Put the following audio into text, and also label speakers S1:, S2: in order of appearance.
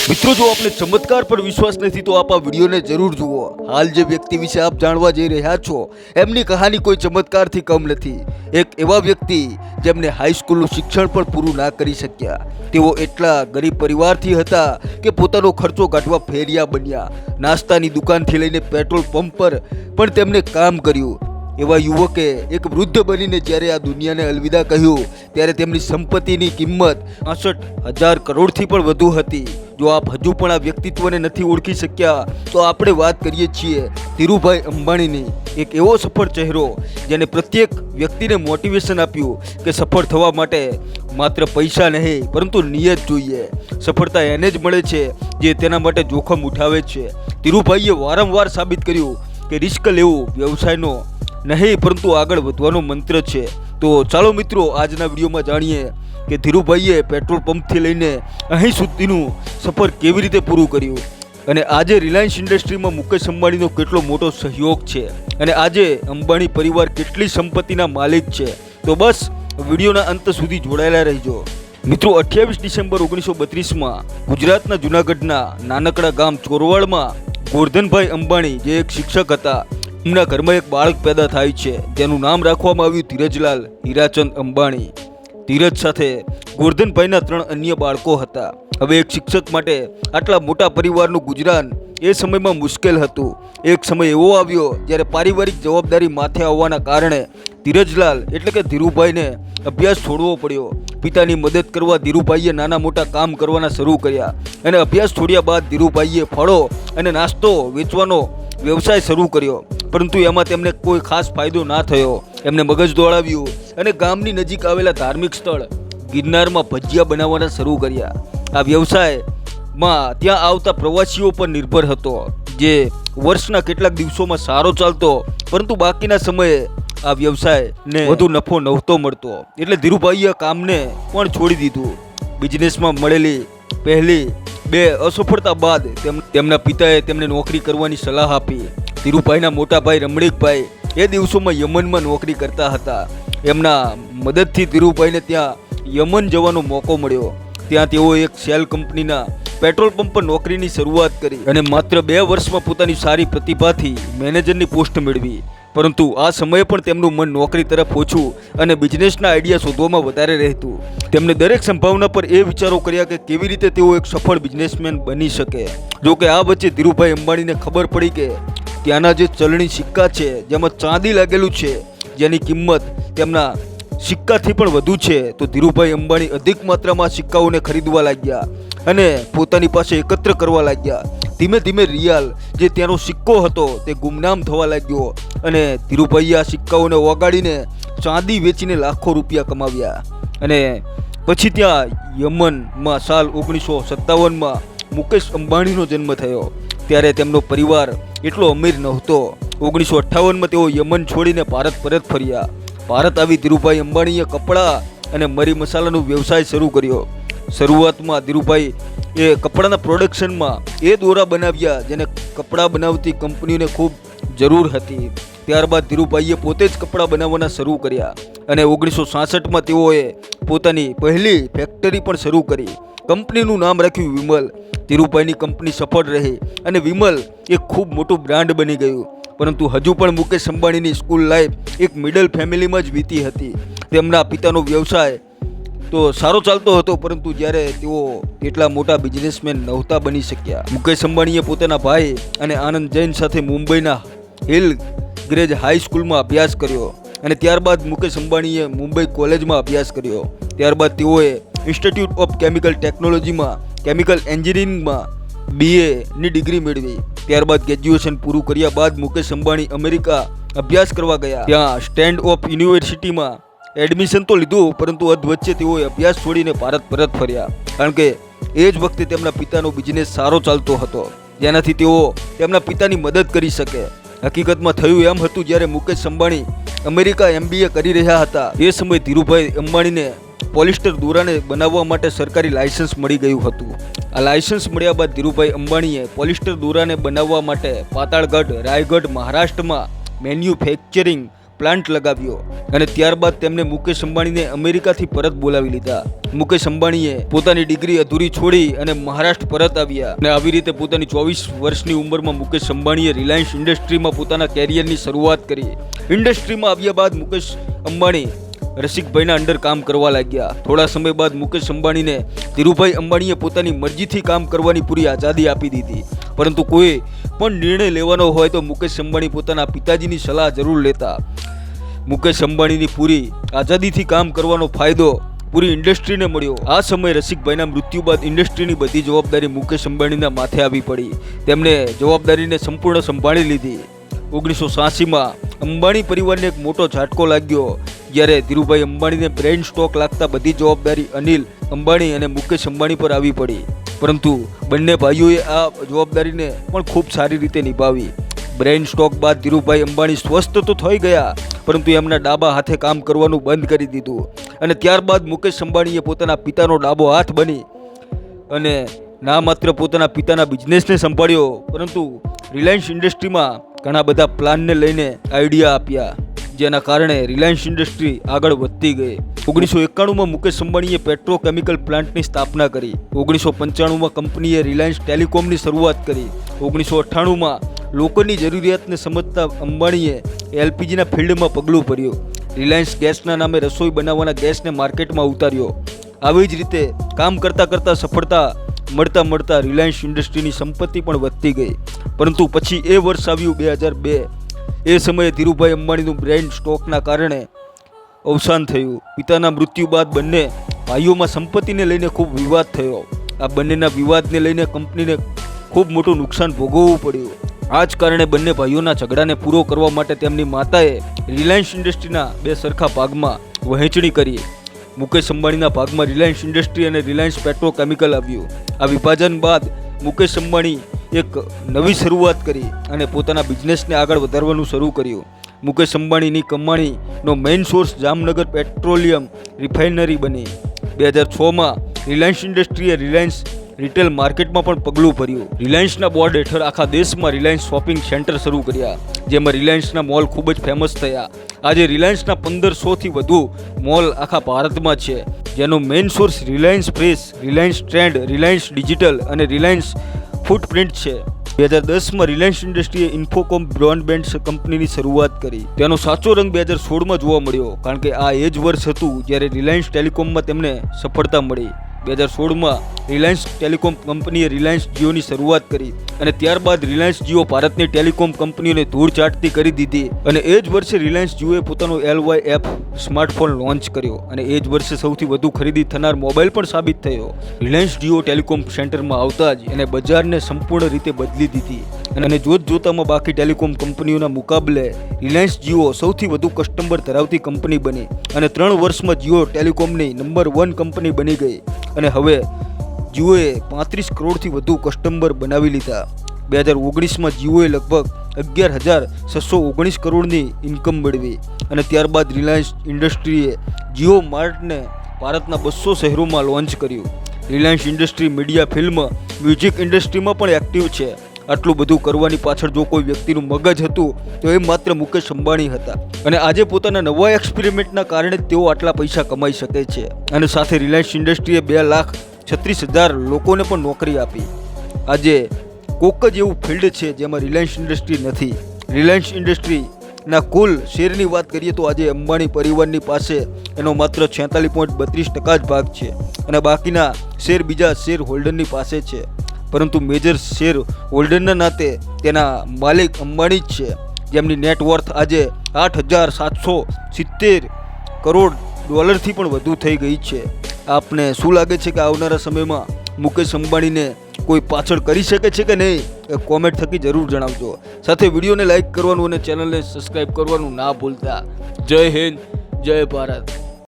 S1: મિત્રો, જો આપને ચમત્કાર પર વિશ્વાસ નથી તો આપ આ વિડીયોને જરૂર જુઓ। હાલ જે વ્યક્તિ વિશે આપ જાણવા જઈ રહ્યા છો એમની કહાની કોઈ ચમત્કારથી કમ નથી। એક એવા વ્યક્તિ જેમને હાઈસ્કૂલનું શિક્ષણ પણ પૂરું ના કરી શક્યા। તેઓ એટલા ગરીબ પરિવારથી હતા કે પોતાનો ખર્ચો કાઢવા ફેરિયા બન્યા। નાસ્તાની દુકાનથી લઈને પેટ્રોલ પંપ પર પણ તેમને કામ કર્યું। એવા યુવકે એક વૃદ્ધ બનીને જ્યારે આ દુનિયાને અલવિદા કહ્યું ત્યારે તેમની સંપત્તિની કિંમત 65,000 કરોડથી પણ વધુ હતી। જો આપ હજુ પણ આ વ્યક્તિત્વને નથી ઓળખી શક્યા તો આપણે વાત કરીએ છીએ ધીરુભાઈ અંબાણીની। એક એવો સફળ ચહેરો જેને પ્રત્યેક વ્યક્તિને મોટિવેશન આપ્યું કે સફળ થવા માટે માત્ર પૈસા નહીં પરંતુ નિયત જોઈએ। સફળતા એને જ મળે છે જે તેના માટે જોખમ ઉઠાવે છે। ધીરુભાઈએ વારંવાર સાબિત કર્યું કે રિસ્ક લેવું વ્યવસાયનો નહીં પરંતુ આગળ વધવાનો મંત્ર છે। તો ચાલો મિત્રો, આજના વિડીયોમાં જાણીએ કે ધીરુભાઈએ પેટ્રોલ પંપથી લઈને અહીં સુધીનું સફર કેવી રીતે પૂરું કર્યું અને આજે રિલાયન્સ ઇન્ડસ્ટ્રીમાં મુકેશ અંબાણીનો કેટલો મોટો સહયોગ છે અને આજે અંબાણી પરિવાર કેટલી સંપત્તિના માલિક છે। તો બસ વિડીયોના અંત સુધી જોડાયેલા રહેજો। મિત્રો, 28 ડિસેમ્બર 1932માં ગુજરાતના જૂનાગઢના નાનકડા ગામ ચોરવાડમાં ગોરધનભાઈ અંબાણી જે એક શિક્ષક હતા, એમના ઘરમાં એક બાળક પેદા થાય છે જેનું નામ રાખવામાં આવ્યું ધીરજલાલ હીરાચંદ અંબાણી। ધીરજ સાથે ગોરધનભાઈના 3 અન્ય બાળકો હતા। હવે એક શિક્ષક માટે આટલા મોટા પરિવારનું ગુજરાન એ સમયમાં મુશ્કેલ હતું। એક સમય એવો આવ્યો જ્યારે પારિવારિક જવાબદારી માથે આવવાના કારણે ધીરજલાલ એટલે કે ધીરુભાઈને અભ્યાસ છોડવો પડ્યો। પિતાની મદદ કરવા ધીરુભાઈએ નાના મોટા કામ કરવાના શરૂ કર્યા અને અભ્યાસ છોડ્યા બાદ ધીરુભાઈએ ફળો અને નાસ્તો વેચવાનો વ્યવસાય શરૂ કર્યો, પરંતુ એમાં તેમને કોઈ ખાસ ફાયદો ના થયો। એમને મગજ દોડાવ્યું અને ગામની નજીક આવેલા ધાર્મિક સ્થળ ગિરનારમાં ભજીયા બનાવવાના શરૂ કર્યા। આ વ્યવસાયમાં ત્યાં આવતા પ્રવાસીઓ પર નિર્ભર હતો, જે વર્ષના કેટલાક દિવસોમાં સારો ચાલતો, પરંતુ બાકીના સમયે આ વ્યવસાયને વધુ નફો નહોતો મળતો, એટલે ધીરુભાઈએ કામને પણ છોડી દીધું। બિઝનેસમાં મળેલી પહેલી 2 અસફળતા બાદ તેમના પિતાએ તેમને નોકરી કરવાની સલાહ આપી। ધીરુભાઈના મોટા ભાઈ રમણીકભાઈ એ દિવસોમાં યમનમાં નોકરી કરતા હતા। એમના મદદથી ધીરુભાઈને ત્યાં યમન જવાનો મોકો મળ્યો। ત્યાં તેઓ એક શેલ કંપનીના પેટ્રોલ પંપ પર નોકરીની શરૂઆત કરી અને માત્ર 2 વર્ષમાં પોતાની સારી પ્રતિભાથી મેનેજરની પોસ્ટ મેળવી। પરંતુ આ સમયે પણ તેમનું મન નોકરી તરફ ઓછું અને બિઝનેસના આઈડિયા શોધવામાં વધારે રહેતું। તેમને દરેક સંભાવના પર એ વિચારો કર્યા કે કેવી રીતે તેઓ એક સફળ બિઝનેસમેન બની શકે। જોકે આ વચ્ચે ધીરુભાઈ અંબાણીને ખબર પડી કે ત્યાંના જે ચલણી સિક્કા છે જેમાં ચાંદી લાગેલું છે, જેની કિંમત તેમના સિક્કાથી પણ વધુ છે, તો ધીરુભાઈ અંબાણી અધિક માત્રામાં સિક્કાઓને ખરીદવા લાગ્યા અને પોતાની પાસે એકત્ર કરવા લાગ્યા। ધીમે ધીમે રિયાલ જે ત્યાંનો સિક્કો હતો તે ગુમનામ થવા લાગ્યો અને ધીરુભાઈએ આ સિક્કાઓને ઓગાળીને ચાંદી વેચીને લાખો રૂપિયા કમાવ્યા। અને પછી ત્યાં યમનમાં સાલ 1957માં મુકેશ અંબાણીનો જન્મ થયો। ત્યારે તેમનો પરિવાર એટલો અમીર નહોતો। 1958માં તેઓ યમન છોડીને ભારત પરત ફર્યા। ભારત આવી ધીરુભાઈ અંબાણીએ કપડાં અને મરી મસાલાનો વ્યવસાય શરૂ કર્યો। શરૂઆતમાં ધીરુભાઈ એ કપડાના પ્રોડક્શનમાં એ દોરા બનાવ્યા જેને કપડાં બનાવતી કંપનીઓને ખૂબ જરૂર હતી। ત્યારબાદ ધીરુભાઈએ પોતે જ કપડાં બનાવવાના શરૂ કર્યા અને 1966માં તેઓએ પોતાની પહેલી ફેક્ટરી પણ શરૂ કરી। કંપનીનું નામ રાખ્યું વિમલ। ધીરુભાઈની કંપની સફળ રહી અને વિમલ એક ખૂબ મોટું બ્રાન્ડ બની ગયું। પરંતુ હજુ પણ મુકેશ અંબાણીની સ્કૂલ લાઈફ એક મિડલ ફેમિલીમાં જ વીતી હતી। તેમના પિતાનો વ્યવસાય તો સારો ચાલતો હતો, પરંતુ જ્યારે તેઓ એટલા મોટા બિઝનેસમેન નહોતા બની શક્યા। મુકેશ અંબાણીએ પોતાના ભાઈ અને આનંદ જૈન સાથે મુંબઈના હિલ ગ્રેજ હાઈસ્કૂલમાં અભ્યાસ કર્યો અને ત્યારબાદ મુકેશ અંબાણીએ મુંબઈ કોલેજમાં અભ્યાસ કર્યો। ત્યારબાદ તેઓએ ઇન્સ્ટિટ્યૂટ ઓફ કેમિકલ ટેકનોલોજીમાં કેમિકલ એન્જિનિયરિંગમાં BA ની ડિગ્રી મેળવી। ત્યારબાદ ગ્રેજ્યુએશન પૂરું કર્યા બાદ મુકેશ અંબાણી અમેરિકા અભ્યાસ કરવા ગયા। ત્યાં સ્ટેન્ડ ઓફ યુનિવર્સિટીમાં એડમિશન તો લીધું, પરંતુ અધવચ્ચે તેઓએ અભ્યાસ છોડીને ભારત પરત ફર્યા, કારણ કે એ જ વખતે તેમના પિતાનો બિઝનેસ સારો ચાલતો હતો, જેનાથી તેઓ તેમના પિતાની મદદ કરી શકે। હકીકતમાં થયું એમ હતું, જ્યારે મુકેશ અંબાણી અમેરિકા MBA કરી રહ્યા હતા એ સમયે ધીરુભાઈ અંબાણીને પોલિસ્ટર દોરાને બનાવવા માટે સરકારી લાયસન્સ મળી ગયું હતું। આ લાયસન્સ મળ્યા બાદ ધીરુભાઈ અંબાણીએ પોલિસ્ટર દોરાને બનાવવા માટે પાતાળગઢ, રાયગઢ, મહારાષ્ટ્રમાં મેન્યુફેક્ચરિંગ પ્લાન્ટ લગાવ્યો અને ત્યારબાદ તેમને મુકેશ અંબાણીને અમેરિકાથી પરત બોલાવી લીધા. મુકેશ અંબાણીએ પોતાની ડિગ્રી અધૂરી છોડી અને મહારાષ્ટ્ર પરત આવ્યા અને આવી રીતે પોતાની 24 વર્ષની ઉંમરમાં મુકેશ અંબાણીએ રિલાયન્સ ઇન્ડસ્ટ્રીમાં પોતાના કેરિયરની શરૂઆત કરી. ઇન્ડસ્ટ્રીમાં આવ્યા બાદ મુકેશ અંબાણી રસિકભાઈના અંડર કામ કરવા લાગ્યા. થોડા સમય બાદ મુકેશ અંબાણીને ધીરુભાઈ અંબાણીએ પોતાની મરજીથી કામ કરવાની પૂરી આઝાદી આપી દીધી. પરંતુ કોઈ પણ નિર્ણય લેવાનો હોય તો મુકેશ અંબાણી પોતાના પિતાજીની સલાહ જરૂર લેતા. મુકેશ અંબાણીની પૂરી આઝાદીથી કામ કરવાનો ફાયદો પૂરી ઇન્ડસ્ટ્રીને મળ્યો. આ સમયે રસિકભાઈના મૃત્યુ બાદ ઇન્ડસ્ટ્રીની બધી જવાબદારી મુકેશ અંબાણીના માથે આવી પડી. તેમણે જવાબદારીને સંપૂર્ણ સંભાળી લીધી. 1986માં અંબાણી પરિવારને એક મોટો ઝાટકો લાગ્યો જ્યારે ધીરુભાઈ અંબાણીને બ્રેઇન સ્ટ્રોક લાગતા બધી જવાબદારી અનિલ અંબાણી અને મુકેશ અંબાણી પર આવી પડી. પરંતુ બંને ભાઈઓએ આ જવાબદારીને પણ ખૂબ સારી રીતે નિભાવી. બ્રેઇન સ્ટ્રોક બાદ ધીરુભાઈ અંબાણી સ્વસ્થ તો થઈ ગયા પરંતુ એમના ડાબા હાથે કામ કરવાનું બંધ કરી દીધું અને ત્યારબાદ મુકેશ અંબાણીએ પોતાના પિતાનો ડાબો હાથ બની અને ના માત્ર પોતાના પિતાના બિઝનેસને સંભાળ્યો પરંતુ રિલાયન્સ ઇન્ડસ્ટ્રીમાં ઘણા બધા પ્લાનને લઈને આઈડિયા આપ્યા જેના કારણે રિલાયન્સ ઇન્ડસ્ટ્રી આગળ વધતી ગઈ. 1991માં મુકેશ અંબાણીએ પેટ્રોકેમિકલ પ્લાન્ટની સ્થાપના કરી. 1995માં કંપનીએ રિલાયન્સ ટેલિકોમની શરૂઆત કરી. 1998માં લોકોની જરૂરિયાતને સમજતા અંબાણીએ એલપીજીના ફિલ્ડમાં પગલું ભર્યું. રિલાયન્સ ગેસના નામે રસોઈ બનાવવાના ગેસને માર્કેટમાં ઉતાર્યો. આવી જ રીતે કામ કરતાં સફળતા મળતા રિલાયન્સ ઇન્ડસ્ટ્રીની સંપત્તિ પણ વધતી ગઈ. પરંતુ પછી એ વર્ષ આવ્યું 2002. એ સમયે ધીરુભાઈ અંબાણીનું બ્રેઇન સ્ટ્રોકના કારણે અવસાન થયું. પિતાના મૃત્યુ બાદ બંને ભાઈઓમાં સંપત્તિને લઈને ખૂબ વિવાદ થયો. આ બંનેના વિવાદને લઈને કંપનીને ખૂબ મોટું નુકસાન ભોગવવું પડ્યું. આ જ કારણે બંને ભાઈઓના ઝઘડાને પૂરો કરવા માટે તેમની માતાએ રિલાયન્સ ઇન્ડસ્ટ્રીના બે સરખા ભાગમાં વહેંચણી કરી. મુકેશ અંબાણીના ભાગમાં રિલાયન્સ ઇન્ડસ્ટ્રી અને રિલાયન્સ પેટ્રોકેમિકલ આવ્યું. આ વિભાજન બાદ મુકેશ અંબાણી એક નવી શરૂઆત કરી અને પોતાના બિઝનેસને આગળ વધારવાનું શરૂ કર્યું. મુકેશ અંબાણીની કમાણીનો main source Jamnagar petroleum refinery બની. 2006માં રિલાયન્સ ઇન્ડસ્ટ્રીએ રિલાયન્સ રિટેલ માર્કેટમાં પણ પગલું ભર્યું. રિલાયન્સના બોર્ડ હેઠળ આખા દેશમાં રિલાયન્સ શોપિંગ સેન્ટર શરૂ કર્યા જેમાં રિલાયન્સના મોલ ખૂબ જ ફેમસ થયા. આજે રિલાયન્સના 1500થી વધુ મોલ આખા ભારતમાં છે જેનો main source Reliance fresh, Reliance trend, Reliance digital અને રિલાયન્સ ફૂટપ્રિન્ટ છે. 2010માં રિલાયન્સ ઇન્ડસ્ટ્રીએ ઇન્ફોકોમ બ્રોડબેન્ડ કંપનીની શરૂઆત કરી. તેનો સાચો રંગ 2016માં જોવા મળ્યો કારણ કે આ એ જ વર્ષ હતું જ્યારે રિલાયન્સ ટેલિકોમમાં તેમને સફળતા મળી. 2016માં રિલાયન્સ ટેલિકોમ કંપનીએ રિલાયન્સ જીઓની શરૂઆત કરી અને ત્યારબાદ રિલાયન્સ જીઓ ભારતની ટેલિકોમ કંપનીઓને ધૂળ ચાટતી કરી દીધી અને એ જ વર્ષે રિલાયન્સ જીઓએ પોતાનો LYF સ્માર્ટફોન લોન્ચ કર્યો અને એ જ વર્ષે સૌથી વધુ ખરીદી થનાર મોબાઈલ પણ સાબિત થયો. રિલાયન્સ જીઓ ટેલિકોમ સેન્ટરમાં આવતા જ એને બજારને સંપૂર્ણ રીતે બદલી દીધી અને જોતજોતામાં બાકી ટેલિકોમ કંપનીઓના મુકાબલે રિલાયન્સ જીઓ સૌથી વધુ કસ્ટમર ધરાવતી કંપની બની અને 3 વર્ષમાં જીઓ ટેલિકોમની નંબર 1 કંપની બની ગઈ અને હવે જીઓએ 35 કરોડથી વધુ કસ્ટમર બનાવી લીધા. 2019માં જીઓએ લગભગ 11,619 કરોડની ઇન્કમ મેળવી અને ત્યારબાદ રિલાયન્સ ઇન્ડસ્ટ્રીએ જીઓ માર્ટને ભારતના 200 શહેરોમાં લોન્ચ કર્યું. Reliance industry media, film, music ઇન્ડસ્ટ્રીમાં પણ એક્ટિવ છે. આટલું બધું કરવાની પાછળ જો કોઈ વ્યક્તિનું મગજ હતું તો એ માત્ર મુકેશ અંબાણી હતા અને આજે પોતાના નવા એક્સપેરિમેન્ટના કારણે તેઓ આટલા પૈસા કમાઈ શકે છે અને સાથે રિલાયન્સ ઇન્ડસ્ટ્રીએ 2,36,000 લોકોને પણ નોકરી આપી. આજે કોક જ એવું ફિલ્ડ છે જેમાં રિલાયન્સ ઇન્ડસ્ટ્રી નથી. રિલાયન્સ ઇન્ડસ્ટ્રીના કુલ શેરની વાત કરીએ તો આજે અંબાણી પરિવારની પાસે એનો માત્ર 46.32% જ ભાગ છે અને બાકીના શેર બીજા શેર હોલ્ડરની પાસે છે. પરંતુ મેજર શેર હોલ્ડરના નાતે તેના માલિક અંબાણી જ છે જેમની નેટવર્થ આજે 8,770 કરોડ ડોલરથી પણ વધુ થઈ ગઈ છે. આપને શું લાગે છે કે આવનારા સમયમાં મુકેશ અંબાણીને કોઈ પાછળ કરી શકે છે કે નહીં એ કોમેન્ટ થકી જરૂર જણાવજો. સાથે વિડીયોને લાઇક કરવાનું અને ચેનલને સબસ્ક્રાઈબ કરવાનું ના ભૂલતા. જય હિન્દ, જય ભારત.